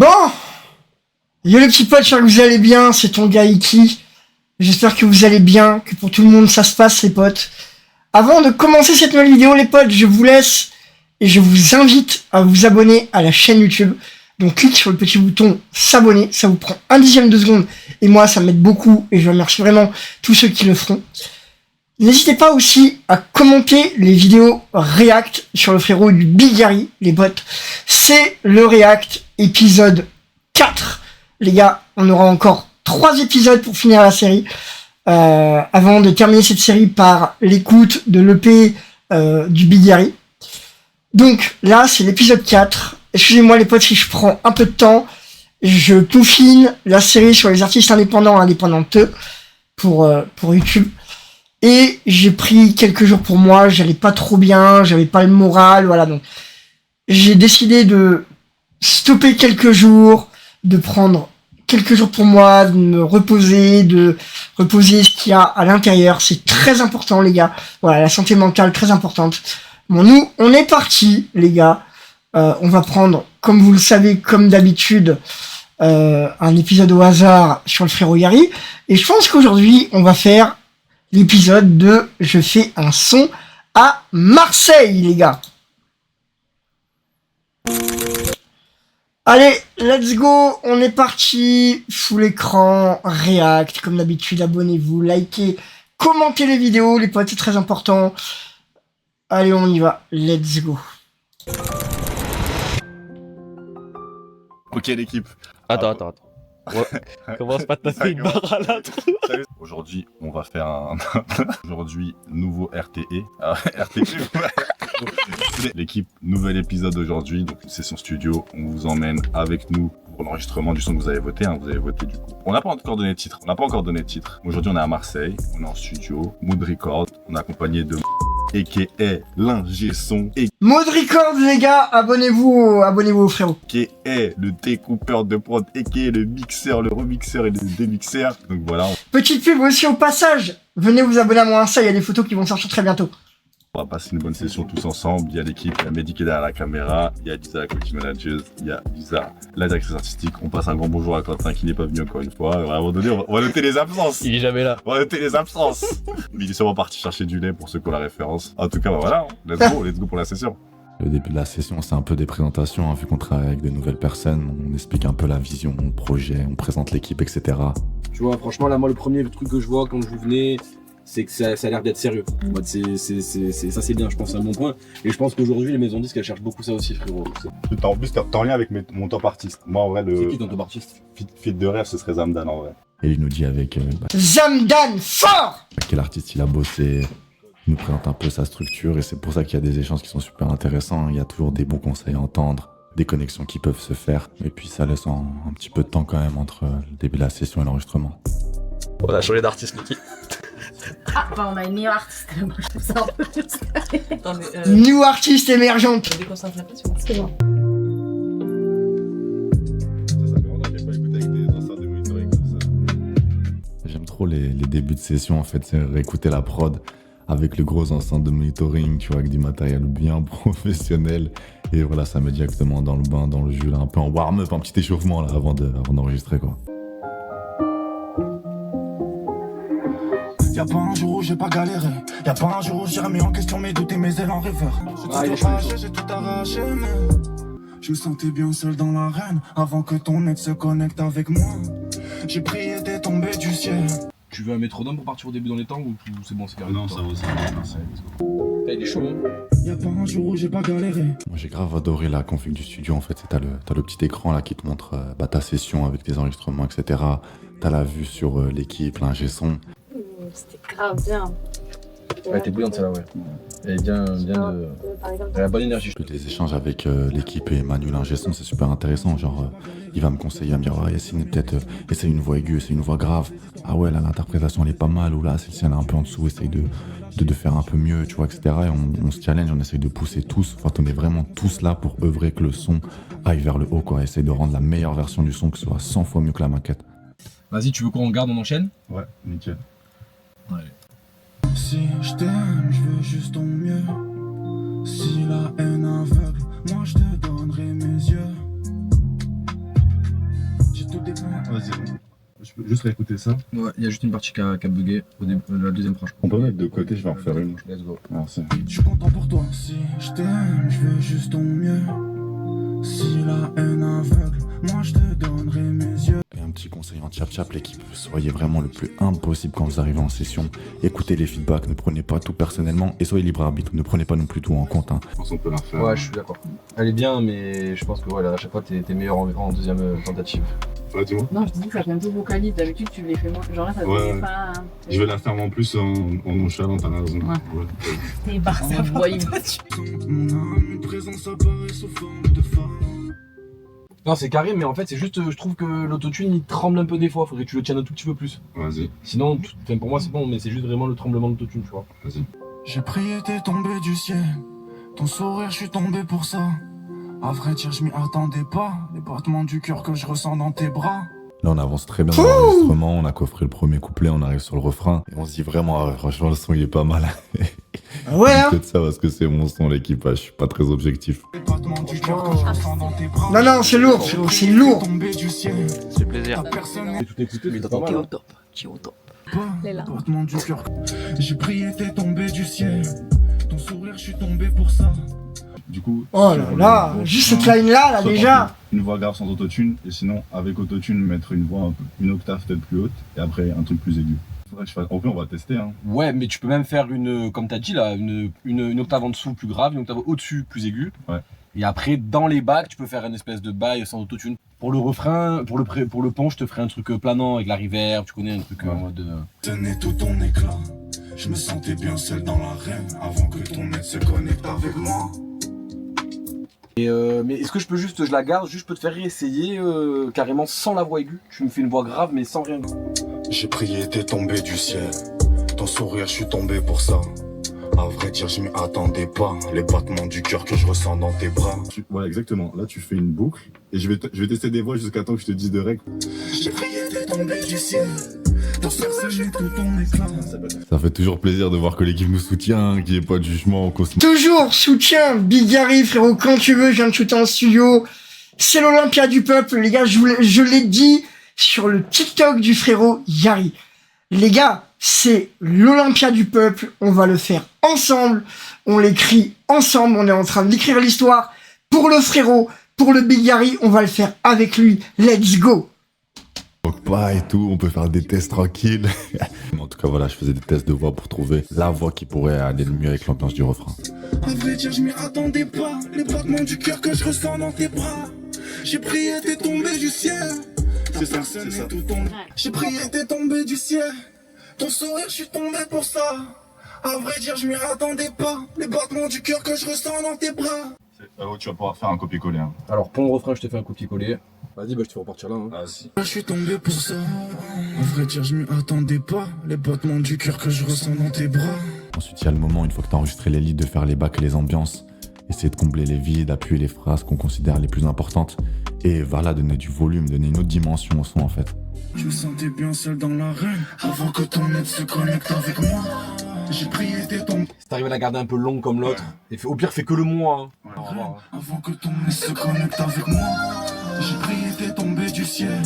Bon, yo les petits potes, j'espère que vous allez bien, c'est ton gars Iki. J'espère que vous allez bien, que pour tout le monde ça se passe les potes. Avant de commencer cette nouvelle vidéo les potes, je vous laisse et je vous invite à vous abonner à la chaîne YouTube. Donc clique sur le petit bouton s'abonner, ça vous prend un dixième de seconde et moi ça m'aide beaucoup et je remercie vraiment tous ceux qui le feront. N'hésitez pas aussi à commenter les vidéos React sur le frérot du Big Gary, les potes. C'est le React épisode 4. Les gars, on aura encore 3 épisodes pour finir la série. Avant de terminer cette série par l'écoute de l'EP du Big Gary. Donc là, c'est l'épisode 4. Excusez-moi les potes si je prends un peu de temps. Je peaufine la série sur les artistes indépendants et indépendantes pour YouTube. Et j'ai pris quelques jours pour moi, j'allais pas trop bien, j'avais pas le moral, voilà, donc j'ai décidé de stopper quelques jours, de prendre quelques jours pour moi, de me reposer, de reposer ce qu'il y a à l'intérieur, c'est très important les gars, voilà, la santé mentale très importante. Bon, nous, on est parti les gars, on va prendre, comme vous le savez, comme d'habitude, un épisode au hasard sur le frérot Yari, et je pense qu'aujourd'hui, on va faire l'épisode de je fais un son à Marseille, les gars. Allez, let's go, on est parti. Full écran, React, comme d'habitude, abonnez-vous, likez, commentez les vidéos, les potes, c'est très important. Allez, on y va, let's go. Ok l'équipe. Attends. Commence pas de taper une barre à l'autre. Aujourd'hui, on va faire un... Aujourd'hui, nouveau RTE. RTE. L'équipe, nouvel épisode aujourd'hui. Donc, une session studio. On vous emmène avec nous pour l'enregistrement du son que vous avez voté. Vous avez voté du coup. On n'a pas encore donné de titre. Aujourd'hui, on est à Marseille. On est en studio. Mood Record. On est accompagné de... a.k.a. l'ingé son, Mode Record les gars, abonnez-vous au frérot. a.k.a. le découpeur de prod, a.k.a. le mixeur, le remixeur et le démixeur. Donc voilà. Petite pub aussi au passage, venez vous abonner à mon Insta, il y a des photos qui vont sortir très bientôt. On va passer une bonne session tous ensemble. Il y a l'équipe, il y a Mehdi qui est derrière la caméra, il y a Lisa la community manager, il y a Lisa la directrice artistique. On passe un grand bonjour à Quentin qui n'est pas venu encore une fois. À un moment donné, on va noter les absences. Il est jamais là. On va noter les absences. Il est sûrement parti chercher du lait pour ceux qui ont la référence. En tout cas, bah voilà, let's go pour la session. Le début de la session, c'est un peu des présentations, hein, vu qu'on travaille avec de nouvelles personnes, on explique un peu la vision, le projet, on présente l'équipe, etc. Tu vois, franchement, là, moi, le premier truc que je vois quand vous venez, c'est que ça a l'air d'être sérieux. En mode, ça, c'est bien, je pense, c'est un bon point. Et je pense qu'aujourd'hui, les maisons disques, elles cherchent beaucoup ça aussi, frérot. En plus, t'es en lien avec mon top artiste. Moi, en vrai, C'est qui ton top artiste? Fit de rêve, ce serait Zamdan, en vrai. Et il nous dit avec Zamdan, fort! quel artiste il a bossé, il nous présente un peu sa structure, et c'est pour ça qu'il y a des échanges qui sont super intéressants. Il y a toujours des bons conseils à entendre, des connexions qui peuvent se faire, et puis ça laisse un petit peu de temps quand même entre le début de la session et l'enregistrement. On a changé d'artiste, Niki. Ah, bah on a une meilleure artiste. Moi, je trouve ça un peu plus. Attends, mais New artiste émergente. déconcentre un peu, tu vois. C'est bon. J'aime trop les débuts de session, en fait, c'est réécouter la prod avec le gros enceinte de monitoring, tu vois, avec du matériel bien professionnel. Et voilà, ça met directement dans le bain, dans le jus, là, un peu en warm-up, un petit échauffement, là, avant d'enregistrer, quoi. Y'a pas un jour où j'ai pas galéré, y'a pas un jour où j'ai remis en question mes doutes et mes ailes en rêveur. J'ai tout arraché, mais je me sentais bien seul dans l'arène avant que ton ex se connecte avec moi. J'ai prié d'être tombé du ciel. Tu veux un métronome pour partir au début dans les temps ou c'est bon, c'est carré? Non, ça va aussi. Il est chaud, hein? Y'a pas un jour où j'ai pas galéré. Moi, j'ai grave adoré la config du studio, en fait. T'as le petit écran, là, qui te montre ta session avec tes enregistrements, etc. T'as la vue sur l'équipe, l'ingé son. C'était grave bien. Elle était bouillante, celle-là, ouais. Elle est bien de... Elle a la bonne énergie. Les échanges avec l'équipe et Manu, l'ingé son, c'est super intéressant. Genre, il va me conseiller, il va me dire, ouais, Yacine, peut-être essaye une voix aiguë, essaye une voix grave. Ah ouais, là, l'interprétation, elle est pas mal. Ou là, celle-ci, elle est un peu en dessous, essaye de faire un peu mieux, tu vois, etc. Et on se challenge, on essaye de pousser tous. Enfin, on est vraiment tous là pour œuvrer que le son aille vers le haut, quoi. Essaye de rendre la meilleure version du son, que ce soit 100 fois mieux que la maquette. Vas-y, tu veux qu'on regarde, on enchaîne? Ouais, nickel. Ouais. Si je t'aime, je veux juste ton mieux. Si la haine aveugle, moi je te donnerai mes yeux. tout dépend. Vas-y. Je peux juste réécouter ça. Ouais, il y a juste une partie qui a bugué au début, la deuxième phrase. On peut mettre de côté, je vais en refaire une. Let's go. Merci. Je suis content pour toi. Si je t'aime, je veux juste ton mieux. Si la haine aveugle, moi je te donnerai mes yeux. Et un petit conseil en chap-chap, l'équipe, soyez vraiment le plus humble possible quand vous arrivez en session. Écoutez les feedbacks, ne prenez pas tout personnellement et soyez libre arbitre, ne prenez pas non plus tout en compte. Je pense qu'on peut la refaire. Ouais, je suis d'accord. Elle est bien, mais je pense que voilà, à chaque fois t'es meilleur en deuxième tentative. Ouais, dis-moi. Non, je dis que ça fait un peu vocaliste. D'habitude, tu les fais moins. Genre là, ça te Ouais. fait pas. Je vais la faire en plus en nonchalant, t'as raison. Ouais. Ouais. T'es Barça. Mon âme, une présence apparaît sous forme de femme. Non, c'est carré, mais en fait, c'est juste, je trouve que l'autotune il tremble un peu des fois. Faudrait que tu le tiennes un tout petit peu plus. Vas-y, Sinon, pour moi, c'est bon, mais c'est juste vraiment le tremblement de l'autotune, tu vois. vas-y. J'ai prié, t'es tombé du ciel. Ton sourire, je suis tombé pour ça. À vrai dire, je m'y attendais pas. Les battements du cœur que je ressens dans tes bras. Là, on avance très bien dans l'enregistrement, on a coffré le premier couplet, on arrive sur le refrain. Et on se dit vraiment, ah, franchement, le son il est pas mal. Ouais, hein. Peut-être ça parce que c'est mon son, l'équipe, je suis pas très objectif. Les battements du cœur que je ressens dans tes bras. Non, non, c'est lourd, frérot, c'est lourd. Tombé du ciel. C'est plaisir. Ta personne J'ai tout écouté, mais t'as T'es pas mal. au top. T'es au top. pas. Les larmes. Les battements du cœur. J'ai prié, t'es tombé du ciel. Ton sourire, je suis tombé pour ça. Du coup. Oh là là, juste cette line-là, là, soit déjà. Une voix grave sans autotune, et sinon, avec autotune, mettre une voix une octave peut-être plus haute, et après un truc plus aigu. Faudrait que je fasse. En plus, on va tester, hein. Ouais, mais tu peux même faire comme t'as dit là, une octave en dessous plus grave, une octave au-dessus plus aiguë. Ouais. Et après, dans les bacs, tu peux faire une espèce de bail sans autotune. Pour le refrain, pour le pont, je te ferai un truc planant avec la reverb, tu connais un truc en mode. Tenais tout ton éclat. Je me sentais bien seul dans l'arène avant que ton aide se connecte avec moi. Mais est-ce que je peux juste, je la garde, juste je peux te faire réessayer carrément sans la voix aiguë. Tu me fais une voix grave mais sans rien. J'ai prié, t'es tombé du ciel. Ton sourire, je suis tombé pour ça. À vrai dire, je m'y attendais pas. Les battements du cœur que je ressens dans tes bras. Voilà, exactement. Là, tu fais une boucle, et je vais tester des voix jusqu'à temps que je te dise de règles. J'ai prié, t'es tombé du ciel. Ton sourire, j'ai tout ton éclat. Ça fait toujours plaisir de voir que l'équipe nous soutient, qu'il n'y ait pas de jugement, qu'on se... Toujours soutien, Big Gary, frérot, quand tu veux, je viens de shooter en studio. C'est l'Olympia du peuple, les gars, je l'ai dit sur le TikTok du frérot Yari. Les gars, c'est l'Olympia du peuple, on va le faire ensemble, on l'écrit ensemble, on est en train d'écrire l'histoire pour le frérot, pour le Big Gary, on va le faire avec lui, let's go. Donc pas et tout, on peut faire des tests tranquilles. En tout cas, voilà, je faisais des tests de voix pour trouver la voix qui pourrait aller le mieux avec l'ambiance du refrain. À vrai dire, je m'y attendais pas. Les battements du cœur que je ressens dans tes bras. J'ai prié, t'es tombé du ciel. C'est ça, c'est ça. J'ai prié, t'es tombé du ciel. Ton sourire, je suis tombé pour ça. À vrai dire, je m'y attendais pas. Les battements du cœur que je ressens dans tes bras. Tu vas pouvoir faire un copier-coller. Hein. Alors pont refrain, je te fais un copier-coller. Vas-y, bah je te fais repartir là. Hein. Ah, si. Je suis tombé pour ça. À vrai dire, je m'y attendais pas. Les battements du cœur que je ressens dans tes bras. Ensuite, il y a le moment, une fois que tu as enregistré les leads, de faire les bacs et les ambiances. Essayer de combler les vides, appuyer les phrases qu'on considère les plus importantes. Et voilà, donner du volume, donner une autre dimension au son en fait. Je me sentais bien seul dans l'arène avant que ton aide se connecte avec moi. J'ai prié, t'es tombé. Si t'arrives à la garder un peu longue comme l'autre, et au pire fais que le moi. Hein. Au revoir, hein. Avant que ton aide se connecte avec moi. J'ai prié, t'es tombé du ciel.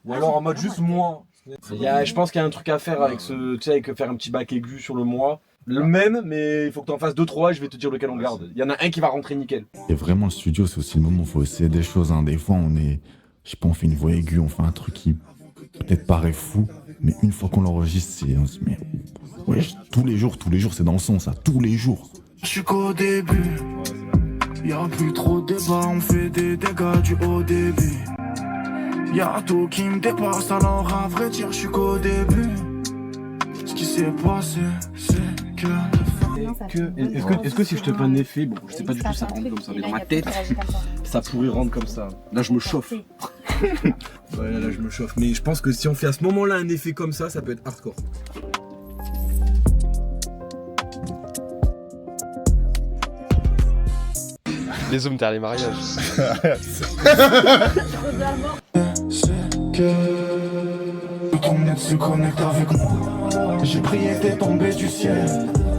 Ou alors en mode juste moi. Je pense qu'il y a un truc à faire avec ce, tu sais, avec faire un petit bac aigu sur le moi. Le même, mais il faut que t'en fasses 2-3 et je vais te dire lequel on garde. Il y en a un qui va rentrer nickel. Et vraiment, le studio, c'est aussi le moment où il faut essayer des choses. Hein. Des fois, on fait une voix aiguë, on fait un truc qui peut-être paraît fou, mais une fois qu'on l'enregistre, on se met... Ouais, tous les jours, c'est dans le son, ça, tous les jours. Je suis qu'au début. Y'a plus trop de débat, on fait des dégâts du haut débit. Y'a tout qui me dépasse, alors à vrai dire, je suis qu'au début. Ce qui s'est passé, c'est que... Est-ce que si je te fais un effet, bon je sais pas du tout ça rentre comme ça, mais dans ma tête, ça pourrait rendre comme ça. Là je me chauffe. Ouais là je me chauffe, mais je pense que si on fait à ce moment-là un effet comme ça peut être hardcore. Les zooms, t'as les mariages. C'est que... Ton aide se connecte avec moi. J'ai prié, t'es tombé du ciel.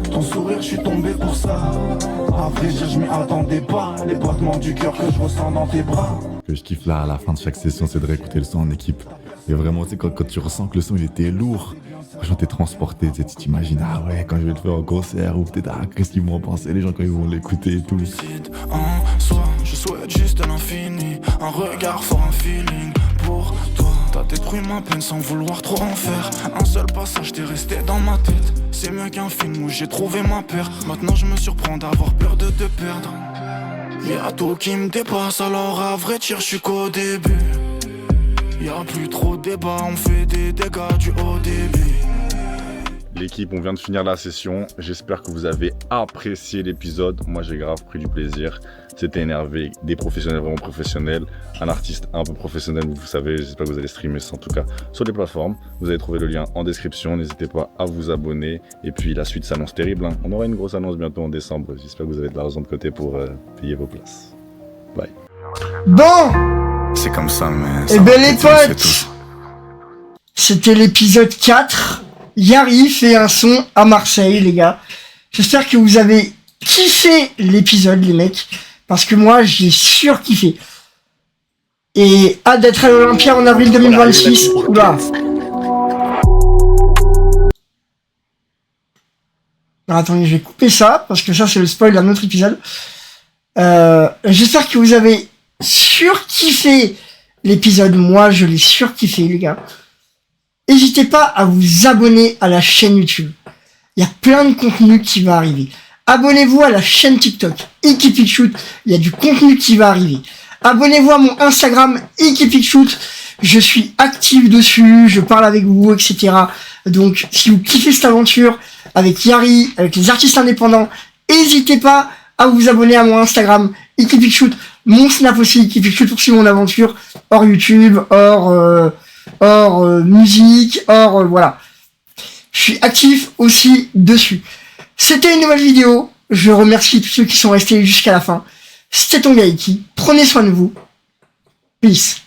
Ton sourire, je suis tombé pour ça. À vrai dire, je m'y attendais pas. Les battements du cœur que je ressens dans tes bras. que je kiffe là à la fin de chaque session, c'est de réécouter le son en équipe. Et vraiment, tu sais, quand tu ressens que le son il était lourd, franchement, t'es transporté, tu sais, tu t'imagines, ah ouais, quand je vais le faire en concert, ou peut-être, ah, qu'est-ce qu'ils vont en penser, les gens, quand ils vont l'écouter et tout. En soi, je souhaite juste l'infini, un regard fort, un feeling pour toi. T'as détruit ma peine sans vouloir trop en faire. Un seul passage, t'es resté dans ma tête. C'est mieux qu'un film où j'ai trouvé ma paire. Maintenant je me surprends d'avoir peur de te perdre. Y'a tout qui me dépasse, alors à vrai dire, je suis qu'au début. Y'a plus trop de débat, on fait des dégâts du haut débit. L'équipe, on vient de finir la session. J'espère que vous avez apprécié l'épisode. Moi, j'ai grave pris du plaisir. C'était énervé, des professionnels vraiment professionnels, un artiste un peu professionnel, vous savez, j'espère que vous allez streamer ça en tout cas sur les plateformes. Vous allez trouver le lien en description, n'hésitez pas à vous abonner. Et puis la suite s'annonce terrible, hein. On aura une grosse annonce bientôt en décembre. J'espère que vous avez de l'argent de côté pour payer vos places. Bye. Bon, C'est comme ça, mais. eh ben les potes, c'était l'épisode 4. Yari fait un son à Marseille, les gars. J'espère que vous avez kiffé l'épisode, les mecs. Parce que moi, j'ai surkiffé. Et hâte d'être à l'Olympia en avril 2026. Oula. Alors, attendez, je vais couper ça, parce que ça, c'est le spoil d'un autre épisode. J'espère que vous avez surkiffé l'épisode. Moi, je l'ai surkiffé, les gars. N'hésitez pas à vous abonner à la chaîne YouTube. Il y a plein de contenu qui va arriver. Abonnez-vous à la chaîne TikTok, Ikipixhoot. Il y a du contenu qui va arriver. Abonnez-vous à mon Instagram, Ikipixhoot. Je suis actif dessus, je parle avec vous, etc. Donc, si vous kiffez cette aventure avec Yari, avec les artistes indépendants, n'hésitez pas à vous abonner à mon Instagram, Ikipixhoot. Mon Snap aussi, Ikipixhoot, pour suivre mon aventure hors YouTube, hors musique, voilà. Je suis actif aussi dessus. C'était une nouvelle vidéo. Je remercie tous ceux qui sont restés jusqu'à la fin. C'était ton gars Iki. Prenez soin de vous. Peace.